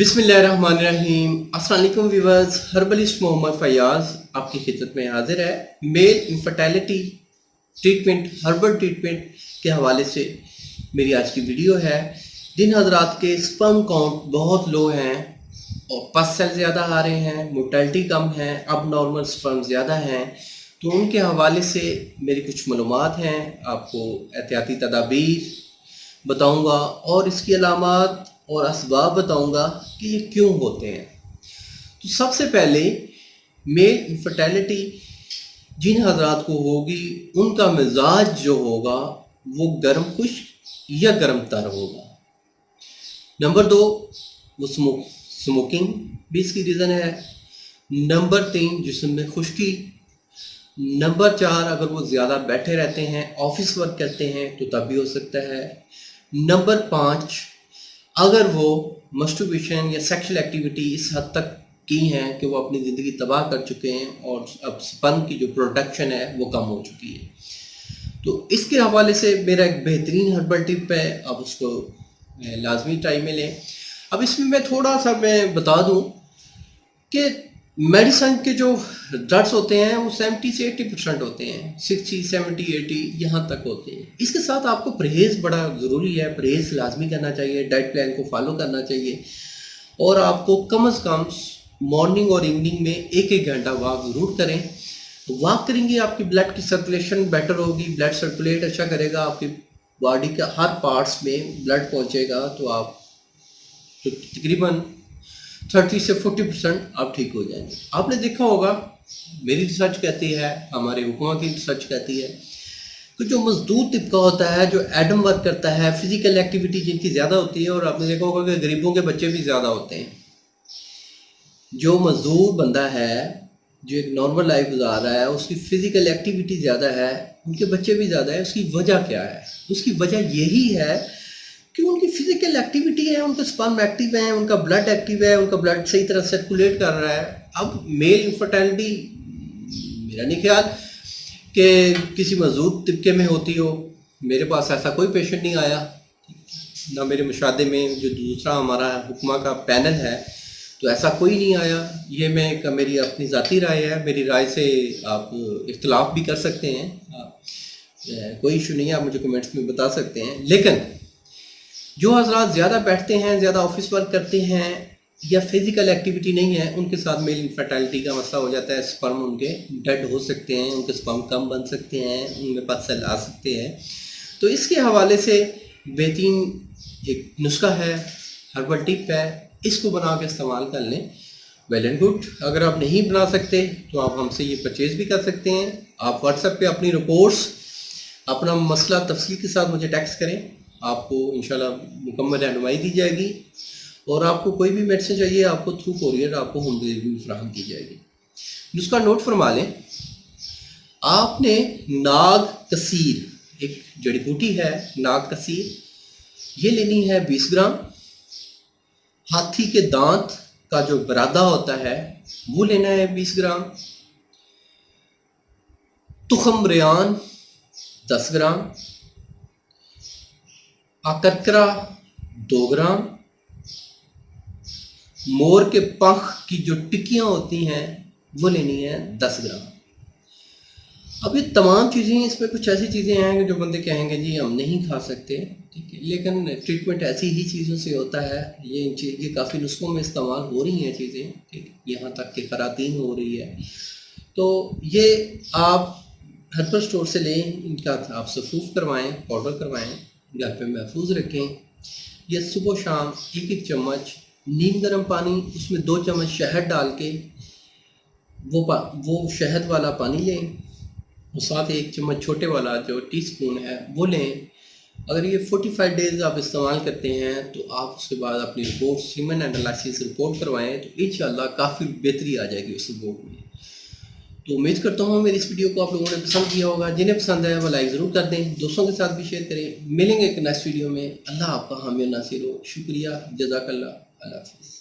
बिस्मिल्लाहिर्रहमानिर्रहीम। अस्सलाम वालेकुम व्यूअर्स, हर्बलिस्ट मोहम्मद फयाज आपकी खिदमत में हाजिर है। Male infertility treatment, herbal treatment के हवाले से मेरी आज की वीडियो है। जिन हजरात के स्पर्म काउंट बहुत लो हैं और पस सेल ज़्यादा आ रहे हैं, मोर्टेलिटी कम है, अब नॉर्मल स्पर्म ज़्यादा हैं, तो उनके हवाले से मेरी कुछ मालूमात हैं। आपको एहतियाती तदाबीर बताऊंगा और इसकी अलामात और असबाब बताऊंगा कि ये क्यों होते हैं। तो सबसे पहले मेल इनफर्टिलिटी जिन हजरात को होगी उनका मिजाज जो होगा वो गर्म खुश्क या गर्म तर होगा। नंबर 2, वो स्मोकिंग भी इसकी रीज़न है। नंबर 3, जिस्म में खुश्की। नंबर 4, अगर वो ज़्यादा बैठे रहते हैं, ऑफिस वर्क करते हैं तो तब भी हो सकता है। नंबर 5, अगर वो मस्टरबेशन या सेक्सुअल एक्टिविटी इस हद तक की हैं कि वो अपनी ज़िंदगी तबाह कर चुके हैं और अब स्पर्म की जो प्रोडक्शन है वो कम हो चुकी है। तो इसके हवाले से मेरा एक बेहतरीन हर्बल टिप है, आप उसको लाजमी टाइम में लें। अब इसमें मैं थोड़ा सा बता दूं कि मेडिसिन के जो ड्रग्स होते हैं वो 70 से 80% होते हैं, 60, 70, 80 यहाँ तक होते हैं। इसके साथ आपको परहेज़ बड़ा ज़रूरी है, परहेज़ लाजमी करना चाहिए, डाइट प्लान को फॉलो करना चाहिए और आपको कम अज़ कम मॉर्निंग और इवनिंग में 1-1 घंटा वॉक ज़रूर करें। वॉक करेंगे आपकी ब्लड की सर्कुलेशन बेटर होगी, ब्लड सर्कुलेट अच्छा करेगा, आपकी बॉडी के हर पार्ट्स में ब्लड पहुँचेगा तो आप तकरीबन 30 से 40% आप ठीक हो जाएंगे। आपने देखा होगा, मेरी रिसर्च कहती है, हमारे हुकूमत की रिसर्च कहती है कि जो मजदूर तबका होता है, जो एडम वर्क करता है, फिजिकल एक्टिविटी जिनकी ज़्यादा होती है, और आपने देखा होगा कि गरीबों के बच्चे भी ज़्यादा होते हैं। जो मजदूर बंदा है, जो एक नॉर्मल लाइफ गुजार रहा है, उसकी फ़िज़िकल एक्टिविटी ज़्यादा है, उनके बच्चे भी ज़्यादा है। उसकी वजह क्या है? उसकी वजह यही है कि उनकी फिजिकल एक्टिविटी है, उनका स्पर्म एक्टिव है, उनका ब्लड एक्टिव है, उनका ब्लड सही तरह सर्कुलेट कर रहा है। अब मेल इनफर्टिलिटी मेरा नहीं ख्याल कि किसी मजदूर तबके में होती हो। मेरे पास ऐसा कोई पेशेंट नहीं आया, ना मेरे मुशादे में जो दूसरा हमारा हुक्मा का पैनल है तो ऐसा कोई नहीं आया। ये मेरी अपनी ज़ाती राय है, मेरी राय से आप इख्तलाफ भी कर सकते हैं, कोई इशू नहीं है, आप मुझे कमेंट्स में बता सकते हैं। लेकिन जो हजरात ज़्यादा बैठते हैं, ज़्यादा ऑफिस वर्क करते हैं या फिज़िकल एक्टिविटी नहीं है, उनके साथ मेल इनफर्टिलिटी का मसला हो जाता है। स्पर्म उनके डेड हो सकते हैं, उनके स्पर्म कम बन सकते हैं, उनके पास सेल आ सकते हैं। तो इसके हवाले से बेहतरीन एक नुस्खा है, हर्बल टिप है, इसको बना के इस्तेमाल कर लें, वेल एंड गुड। अगर आप नहीं बना सकते तो आप हमसे ये परचेज़ भी कर सकते हैं। आप व्हाट्सएप पे अपनी रिपोर्ट्स, अपना मसला तफसील के साथ मुझे टेक्स्ट करें, आपको इंशाल्लाह मुकम्मल रहनुमाई दी जाएगी। और आपको कोई भी मेडिसिन चाहिए, आपको थ्रू कोरियर आपको होम डिलीवरी फराहम की जाएगी। जिसका नोट फरमा लें, आपने नाग कसीर, एक जड़ी बूटी है नाग कसीर, ये लेनी है 20 ग्राम। हाथी के दांत का जो बरादा होता है वो लेना है 20 ग्राम। तुखम रेहान 10 ग्राम। अकरकरा 2 ग्राम। मोर के पंख की जो टिक्कियां होती हैं वो लेनी है 10 ग्राम। अब ये तमाम चीज़ें, इसमें कुछ ऐसी चीज़ें हैं कि जो बंदे कहेंगे जी हम नहीं खा सकते, ठीक है, लेकिन ट्रीटमेंट ऐसी ही चीज़ों से होता है। ये काफ़ी नुस्खों में इस्तेमाल हो रही हैं चीज़ें, ठीक, यहाँ तक कि खरातीन हो रही है। तो ये आप हर्बल स्टोर से लें, इनका आप सफूफ करवाएं, पाउडर करवाएं, घर पे महफूज रखें। ये सुबह शाम 1-1 चम्मच नीम गर्म पानी, उसमें 2 चम्मच शहद डाल के वो शहद वाला पानी लें, और साथ 1 चम्मच छोटे वाला जो टीस्पून है वो लें। अगर ये 45 डेज़ आप इस्तेमाल करते हैं तो आप उसके बाद अपनी रिपोर्ट, सीमेन एनालिसिस रिपोर्ट करवाएं, तो इंशाल्लाह काफ़ी बेहतरी आ जाएगी उस रिपोर्ट में। तो उम्मीद करता हूँ मेरी इस वीडियो को आप लोगों ने पसंद किया होगा। जिन्हें पसंद है वो लाइक ज़रूर कर दें, दोस्तों के साथ भी शेयर करें। मिलेंगे एक नेक्स्ट वीडियो में। अल्लाह आपका हामी और नासिर हो। शुक्रिया, जज़ाकल्लाह, अल्लाह हाफ़िज़।